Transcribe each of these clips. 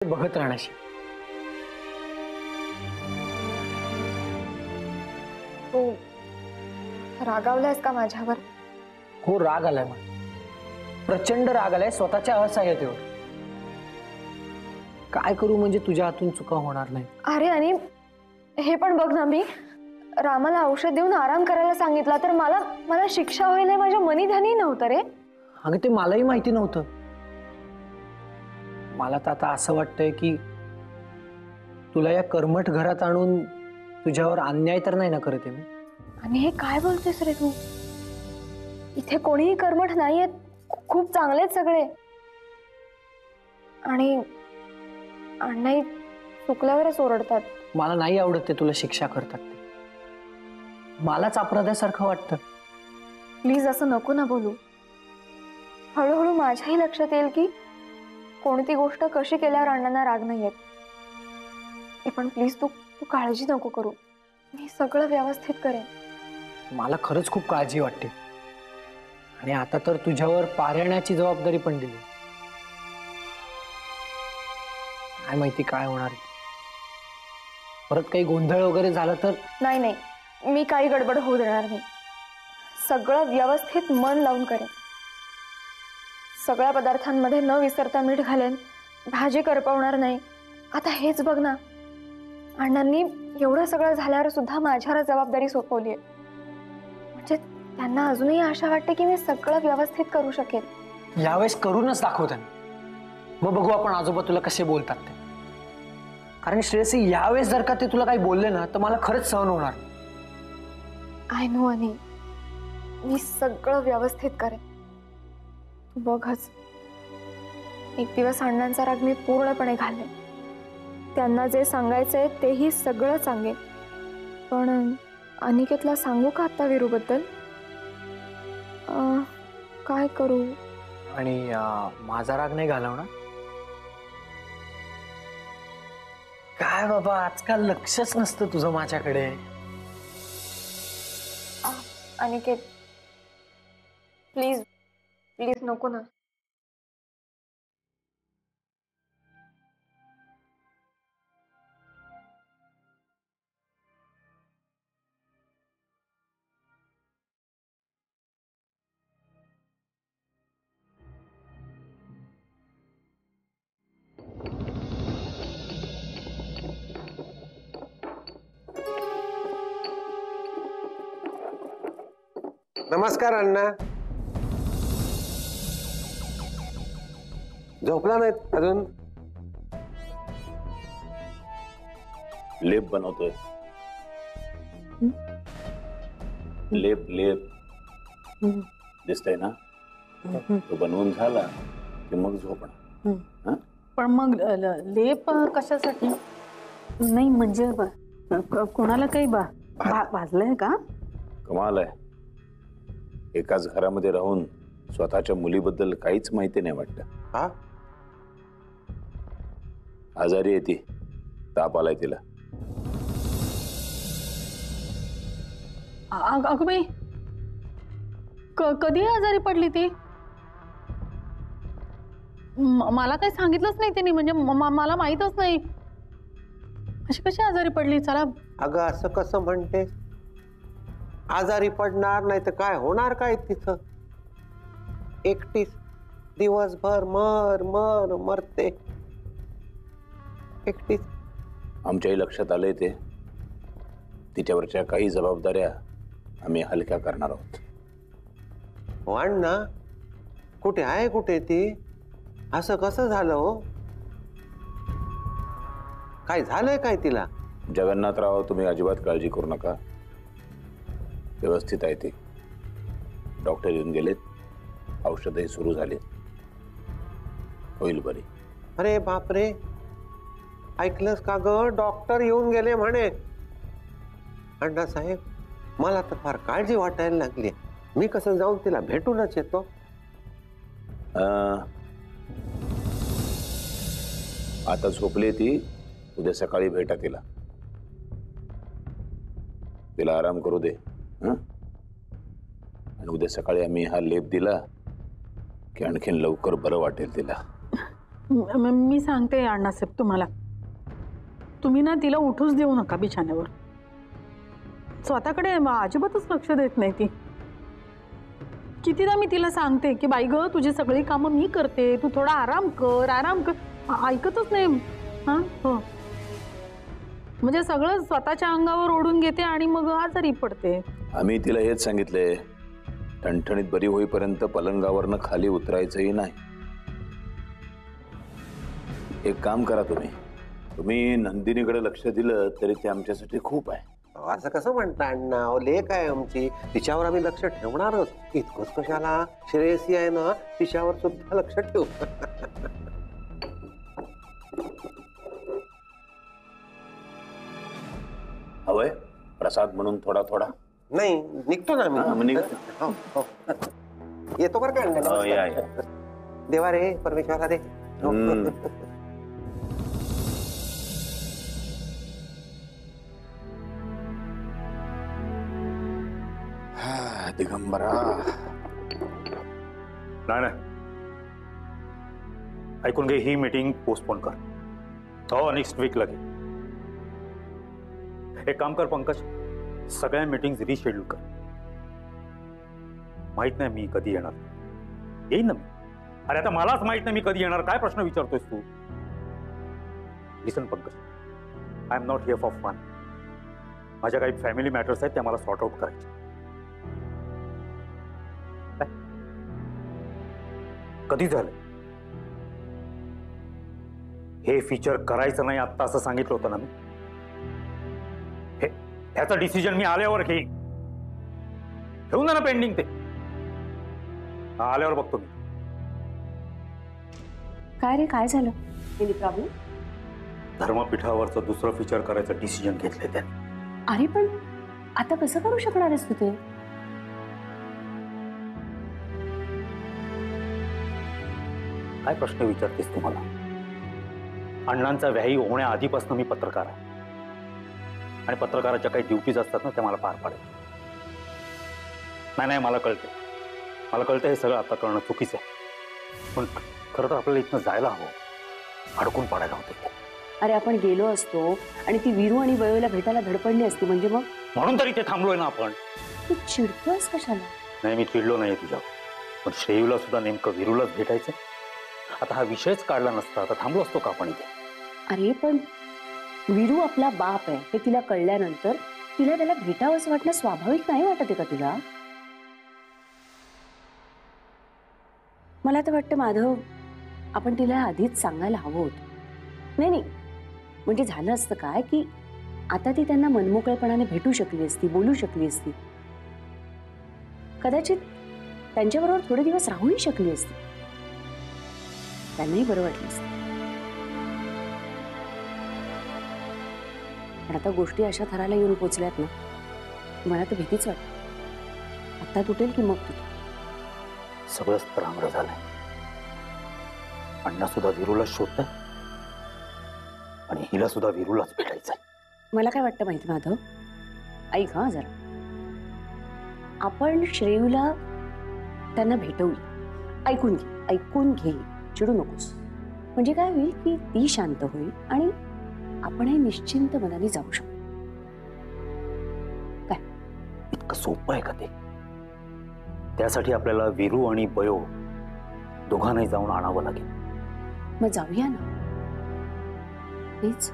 बघत राहण्याशी. तू रागावलायस का माझ्यावर? हो, राग आलाय मला. प्रचंड राग आलाय स्वतःच्या असहाय्यतेवर. काय करू म्हणजे तुझ्या हातून चुका होणार नाही. अरे आणि हे पण बघ ना, मी रामाला औषध देऊन आराम करायला सांगितला तर मला मला शिक्षा होईल हे माझ्या मनीधनी नव्हतं रे. अगं ते मलाही माहिती नव्हतं. मला तर आता असं वाटतंय की तुला या कर्मठ घरात आणून तुझ्यावर अन्याय तर नाही ना करत आहे मी. आणि हे काय बोलतेस रे तू? इथे कोणीही कर्मठ नाहीयेत, खूप चांगलेच सगळे. आणि अण्णाई चुकल्यावरच ओरडतात. मला नाही आवडत ते तुला शिक्षा करतात ते. मलाच अपराधासारखं वाटतं. प्लीज असं नको ना बोलू. हळूहळू माझ्याही लक्षात येईल की कोणती गोष्ट कशी केल्यावर अण्णांना राग नाही येत. पण प्लीज तू तू काळजी नको करू. मी सगळं व्यवस्थित करेन. मला खरंच खूप काळजी वाटते. आणि आता तर तुझ्यावर पाऱ्याण्याची जबाबदारी पण दिली. काय माहिती काय होणार आहे. परत काही गोंधळ वगैरे झालं तर? नाही नाही, मी काही गडबड होऊ देणार नाही. सगळं व्यवस्थित मन लावून करेन. सगळ्या पदार्थांमध्ये न विसरता मीठ घालेन. भाजी करपवणार नाही. आता हेच बघ ना, अण्णांनी एवढं सगळं झाल्यावर सुद्धा माझ्यावर जबाबदारी सोपवली आहे. म्हणजे त्यांना अजूनही आशा वाटते की मी सगळं व्यवस्थित करू शकेन. यावेळेस करूनच दाखवतात. मग बघू आपण आजोबा तुला कसे बोलतात ते. कारण श्रेयसी, यावेळेस जर का ते तुला काही बोलले ना तर मला खरंच सहन होणार. आय नो आणि मी सगळं व्यवस्थित करेन. तू बघच, एक दिवस अण्णांचा राग मी पूर्णपणे घालेन. त्यांना जे सांगायचंय तेही सगळं सांगेन. पण अनिकेतला सांगू का आता वीरूबद्दल? काय करू? आणि माझा राग नाही घालवणार? काय बाबा, आजकाल लक्षच नसतं तुझं माझ्याकडे. अनिकेत प्लीज प्लीज नको ना. नमस्कार अण्णा. झोपला नाहीत अजून? लेप बनवतोय. लेप लेप दिसतंय ना? तो बनवून झाला की मग झोपणार. पण मग लेप कशासाठी? नाही म्हणजे कोणाला काही भाजलंय का? कमाल आहे. एकाच घरामध्ये राहून स्वतःच्या मुलीबद्दल काहीच माहिती नाही वाटतं. हा, आजारी आहे ती. ताप आलाय तिला. अगं बाई, कधी आजारी पडली ती? मला काही सांगितलंच नाही तिने. म्हणजे मला माहीतच नाही. अशी कशी आजारी पडली? चला. अगं असं कसं म्हणते? आजारी पडणार नाही तर काय होणार काय तिथं? एकटीच दिवसभर मर मर मरते एकटीच. आमच्याही लक्षात आलंय ते. तिच्यावरच्या काही जबाबदाऱ्या आम्ही हलक्या करणार आहोत. हो अण्णा, कुठे आहे कुठे ती? असं कसं झालं हो? काय झालंय काय तिला? जगन्नाथराव, तुम्ही अजिबात काळजी करू नका. व्यवस्थित आहे ती. डॉक्टर येऊन गेलेत. औषधही सुरू झालेत. होईल बरी. अरे बापरे, ऐकलंस का ग? डॉक्टर येऊन गेले म्हणे. अण्णा साहेब, मला तर फार काळजी वाटायला लागली. मी कसं जाऊन तिला भेटूनच येतो. आता झोपली ती. उद्या सकाळी भेटा तिला. तिला आराम करू दे. आणि उद्या सकाळी आम्ही हा लेप दिला की आणखीन लवकर बरं वाटेल तिला. मी सांगते अण्णासाहेब तुम्हाला, तुम्ही ना तिला उठूच देऊ नका बिछाण्यावर. स्वतःकडे अजिबातच लक्ष देत नाही ती. कितीदा मी तिला सांगते की बाई ग, तुझी सगळी कामं मी करते, तू थोडा आराम कर आराम कर, ऐकतच नाही. हा हो, म्हणजे सगळं स्वतःच्या अंगावर ओढून घेते आणि मग आजारी पडते. आम्ही तिला हेच सांगितलंय, ठणठणीत बरी होईपर्यंत पलंगावरनं खाली उतरायचंही नाही. एक काम करा, तुम्ही नंदिनीकडे लक्ष दिलं तरी ते आमच्यासाठी खूप आहे. असं कसं म्हणता अण्णा? लेक आहे आमची, तिच्यावर आम्ही लक्ष ठेवणारच. इतकंच कशाला, श्रेयसी आहे ना, तिच्यावर सुद्धा लक्ष ठेवू. हवंय प्रसाद म्हणून थोडा थोडा? नाही, निघतो ना आम्ही. हो, हो. येतो बरं का अण्णा? या. देवा रे परमेश्वरा रे. दिगंबरा. नाही, ऐकून घे, ही मीटिंग पोस्टपोन कर. हो, नेक्स्ट वीक लगे. एक काम कर पंकज, सगळ्या मीटिंग्स रिशेड्यूल कर. माहित नाही मी कधी येणार. येईन ना मी. अरे आता मलाच माहित नाही मी कधी येणार. काय प्रश्न विचारतोयस तू? Listen Pankaj, I am not here for fun. माझ्या काही फॅमिली मॅटर्स आहेत, त्या मला सॉर्ट आउट करायचे. कधी झालं हे? फीचर करायचं नाही आता असं सांगितलं होतं ना मी. ह्याचं डिसिजन मी आल्यावर घेईन. ठेवून ना पेंडिंग ते. आल्यावर बघतो मी. काय रे, काय झालं? Any problem? धर्मपीठावरचं दुसरं फीचर करायचं डिसिजन घेतलंय त्याने. अरे पण आता कसं करू शकणार आहेस तू ते? काय प्रश्न विचारतेस तुम्हाला? अण्णांचा व्याही होण्या आधीपासून मी पत्रकार आहे आणि पत्रकाराच्या काही ड्युटीज असतात ना, त्या मला पार पाडायच्या. नाही, मला कळतं हे सगळं आता करणं चुकीचं आहे. पण खरं तर आपल्याला इथनं जायला हवं. अडकून पाडायला होतं. अरे आपण गेलो असतो आणि ती वीरू आणि वयोला भेटायला धडपडली असती म्हणजे मग. म्हणून तरी ते थांबलोय ना आपण. तू चिडतोयस कशाला? नाही, मी चिडलो नाहीये तुझ्यावर. पण श्रेयूला सुद्धा नेमकं वीरूलाच भेटायचं. आता हा विषयच काढला नसता तर थांबलो असतो का आपण इथे? अरे पण वीरू आपला बाप आहे हे तिला कळल्यानंतर तिला त्याला भेटावंसं वाटणं स्वाभाविक नाही वाटत का तुला? मला तर वाटतं माधव, आपण तिला आधीच सांगायला हवं होतं. नाही, म्हणजे झालं असतं काय की आता ती त्यांना मनमोकळेपणाने भेटू शकली असती, बोलू शकली असती, कदाचित त्यांच्याबरोबर थोडे दिवस राहूही शकली असती. त्यांनाही बरं वाटलं असतं. पण आता गोष्टी अशा थराला येऊन पोचल्यात ना, मला तर भीतीच वाटते. आता तुटेल की मग तुटेल. सगळंच तरांगडं झालंय. अण्णा सुद्धा वीरूला शोधताय आणि हिला सुद्धा वीरूलाच भेटायचंय. मला काय वाटतं माहिती माधव, ऐक हा जरा, आपण श्रेयूला त्यांना भेटवूया. ऐकून घे, चिडू नकोस. म्हणजे काय होईल की ती शांत होईल आणि आपणही निश्चिंत मनाने जाऊ शकतो. काय इतकं सोपं आहे का ते? त्यासाठी आपल्याला वीरू आणि बयो दोघांनाही जाऊन आणावं लागेल. मग जाऊया ना प्लीज.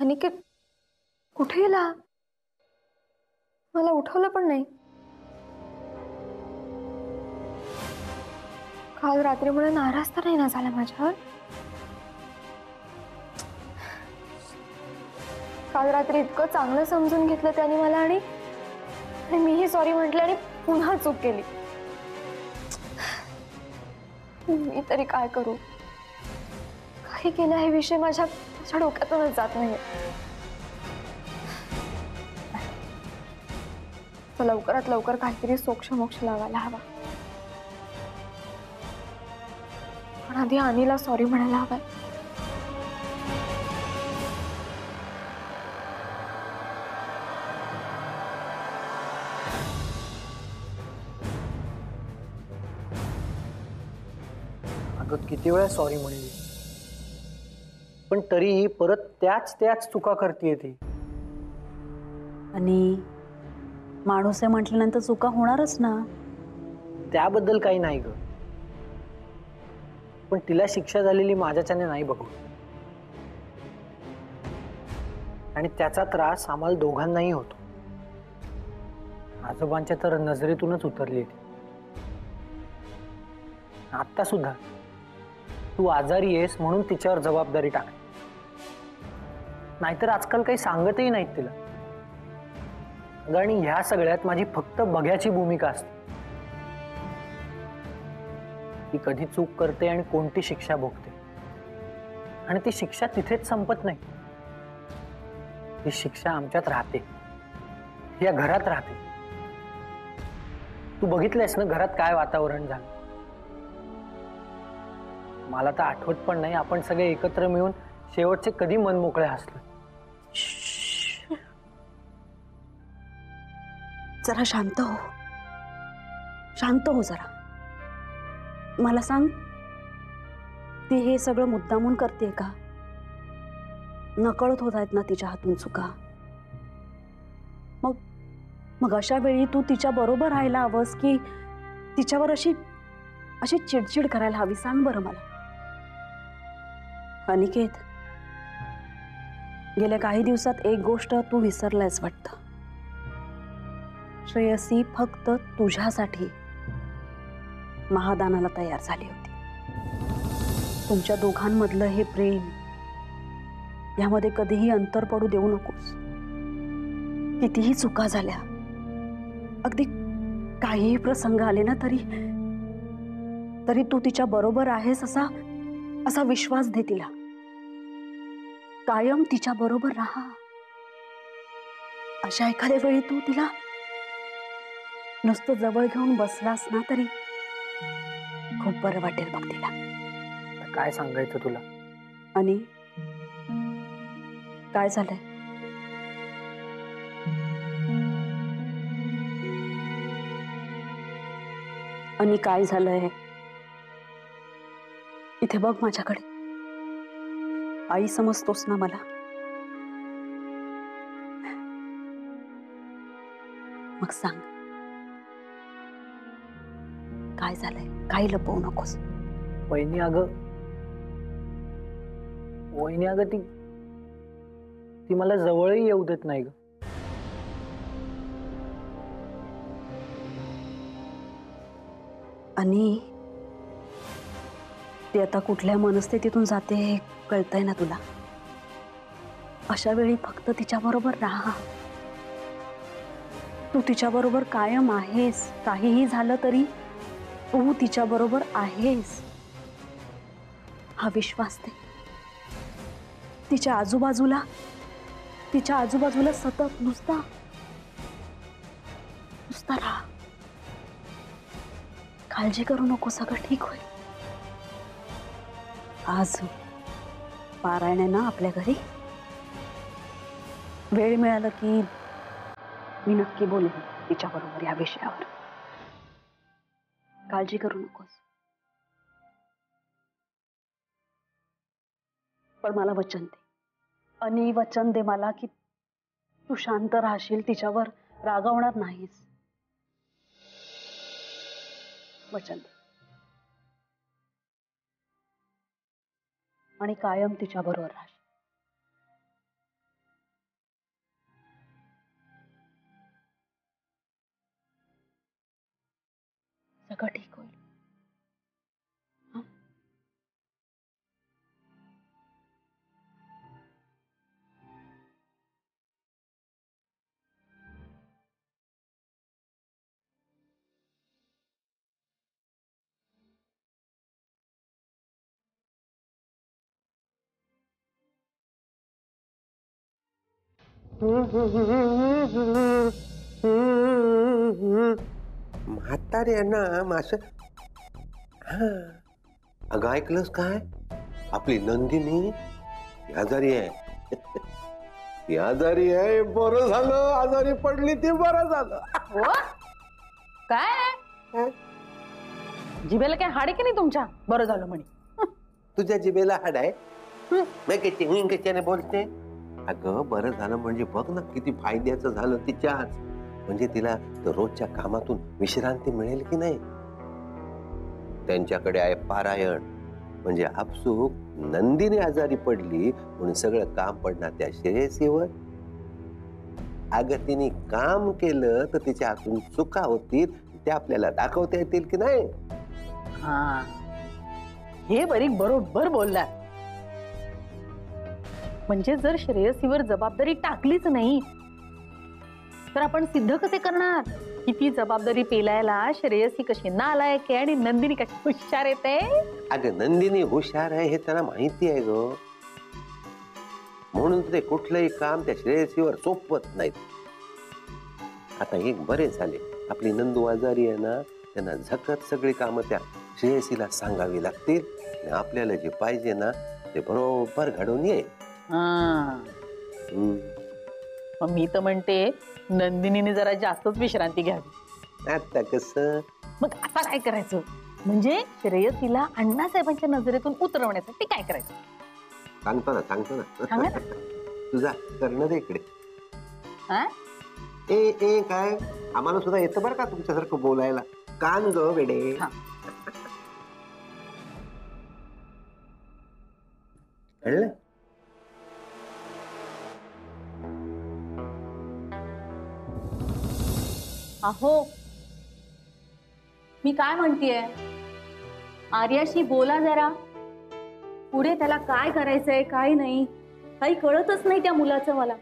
अनिकेत कुठे गेला? मला उठवलं पण नाही. काल रात्रीमुळे नाराज तर नाही ना झाला माझ्यावर? काल रात्री इतकं चांगलं समजून घेतलं त्याने मला आणि मीही सॉरी म्हटलं आणि पुन्हा चूक केली. मी तरी काय करू? काही केलं हे विषय माझ्या डोक्यातूनच जात नाहीये. तर लवकरात लवकर काहीतरी सोक्ष लावायला हवा. पण आधी अनिला सॉरी म्हणायला हवंय. अगं किती वेळा सॉरी म्हणली, पण तरीही परत त्याच चुका करते ती. आणि माणूस आहे म्हटल्यानंतर चुका होणारच ना. त्याबद्दल काही नाही ग, पण तिला शिक्षा झालेली माझ्याच्याने नाही बघू. आणि त्याचा त्रास आम्हाला दोघांनाही होतो. आजोबांच्या तर नजरेतूनच उतरली ती. आता सुद्धा तू आजारी आहेस म्हणून तिच्यावर जबाबदारी टाक, नाहीतर आजकाल काही सांगतही नाहीत तिला. आणि ह्या सगळ्यात माझी फक्त बघ्याची भूमिका असते. ती कधी चूक करते आणि कोणती शिक्षा भोगते, आणि ती शिक्षा तिथेच संपत नाही. ती शिक्षा आमच्यात राहते, या घरात राहते. तू बघितलंयस ना घरात काय वातावरण झालं. मला तर आठवत पण नाही आपण सगळे एकत्र मिळून शेवटचे कधी मन मोकळे हसलो. जरा शांत हो, शांत हो जरा. मला सांग, ती हे सगळं मुद्दामून करते का? नकळत होत आहेत ना तिच्या हातून चुका. मग अशा वेळी तू तिच्या बरोबर राहायला हवंस की तिच्यावर अशी चिडचिड करायला हवी? सांग बरं मला. अनिकेत, गेल्या काही दिवसात एक गोष्ट तू विसरलायस वाटतं. श्रेयसी फक्त तुझ्यासाठी महादानाला तयार झाली होती. तुमच्या दोघांमधलं हे प्रेम, यामध्ये कधीही अंतर पडू देऊ नकोस. कितीही चुका झाल्या, अगदी काहीही प्रसंग आले ना तरी तू तिच्या बरोबर आहेस असा विश्वास दे तिला. कायम तिच्या बरोबर राहा. अशा एखाद्या वेळी तू तिला नुसतं जवळ घेऊन बसलास ना तरी खूप बरं वाटेल बघ तिला. काय सांगायचं तुला? आणि काय झालंय? आणि काय झालंय? इथे बघ माझ्याकडे. आई समजतोस ना मला? मग सांग, काय झालंय? काही लपवू नकोस. वहिनी अगं ती मला जवळही येऊ देत नाही ग. आणि ती आता कुठल्या मनस्थितीतून जाते हे कळतंय ना तुला? अशा वेळी फक्त तिच्याबरोबर राहा. तू तिच्याबरोबर कायम आहेस. काहीही झालं तरी तू तिच्याबरोबर आहेस हा विश्वास दे. तिच्या आजूबाजूला सतत नुसता राहा. काळजी करू नको, सगळं ठीक होईल. आज पारायण आहे ना आपल्या घरी. वेळ मिळाला की मी नक्की बोलेन तिच्याबरोबर या विषयावर. काळजी करू नकोस. पण मला वचन दे, आणि वचन दे मला की तू शांत राहशील, तिच्यावर रागवणार नाहीस. वचन दे. आणि कायम तिच्याबरोबर राहशील. सगळं ठीक होईल. म्हातारे आहे ना मास. हा अगं ऐकलंस काय, आपली नंदिनी ती आजारी आहे. ती आजारी आहे, बरं झालं आजारी पडली ती, बरं झालं. हो काय जिभेला काय हाड आहे की नाही तुमच्या? बरं झालं म्हणे. तुझ्या जिभेला हाड आहे? मी कशाने बोलते? अगं बरं झालं म्हणजे बघ ना किती फायद्याचं झालं तिच्याच. म्हणजे तिला रोजच्या कामातून विश्रांती मिळेल की नाही. त्यांच्याकडे आहे पारायण. म्हणजे आपसूक नंदिनी आजारी पडली म्हणून सगळं काम पडणार त्या श्रेयसीवर. अगं तिने काम केलं तर तिच्या हातून चुका होतील, ते आपल्याला दाखवता येतील की नाही. हा हे बरोबर बोलला. म्हणजे जर श्रेयसीवर जबाबदारी टाकलीच नाही तर आपण सिद्ध कसे करणार की ती जबाबदारी पेलायला श्रेयसी कशी नालायक आहे आणि नंदिनी कशी हुशार येते. अगं नंदिनी हुशार आहे हे त्यांना माहिती आहे ग, म्हणून ते कुठलंही काम त्या श्रेयसीवर सोपवत नाहीत. आता एक बरे झाले आपली नंदू आजारी आहे ना, त्यांना झकत सगळी कामं त्या श्रेयसीला सांगावी लागतील आणि आपल्याला जे पाहिजे ना ते बरोबर घडवून येईल. मग मी तर म्हणते नंदिनीने जरा जास्तच विश्रांती घ्यावी. आता कसं मग आता काय करायचं, म्हणजे श्रेयसीला अण्णासाहेबांच्या नजरेतून उतरवण्यासाठी काय करायचं सांगतो ना सांगा ना. तुझा करणं दे इकडे. हा? ए काय आम्हाला सुद्धा येतं बरं का तुमच्यासारखं बोलायला. कान ग वेडे. हा. कळलं? अहो मी काय म्हणतेय, आर्याशी बोला जरा. पुढे त्याला काय करायचंय काय नाही काही कळतच नाही त्या मुलाचं मला.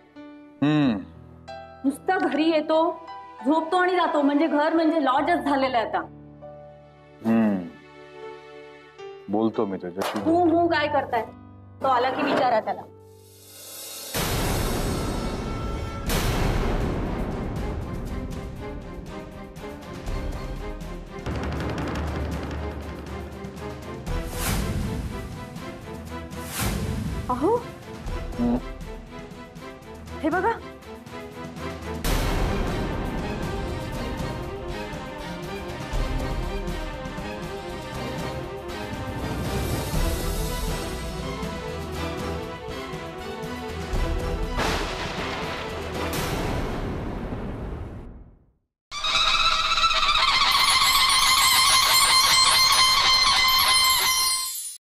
नुसता घरी येतो, झोपतो आणि जातो. म्हणजे घर म्हणजे लॉजच झालेलं आहे आता. बोलतो मी त्याच्याशी. हू काय करताय? तो आला की विचारा त्याला. अहो हे बघा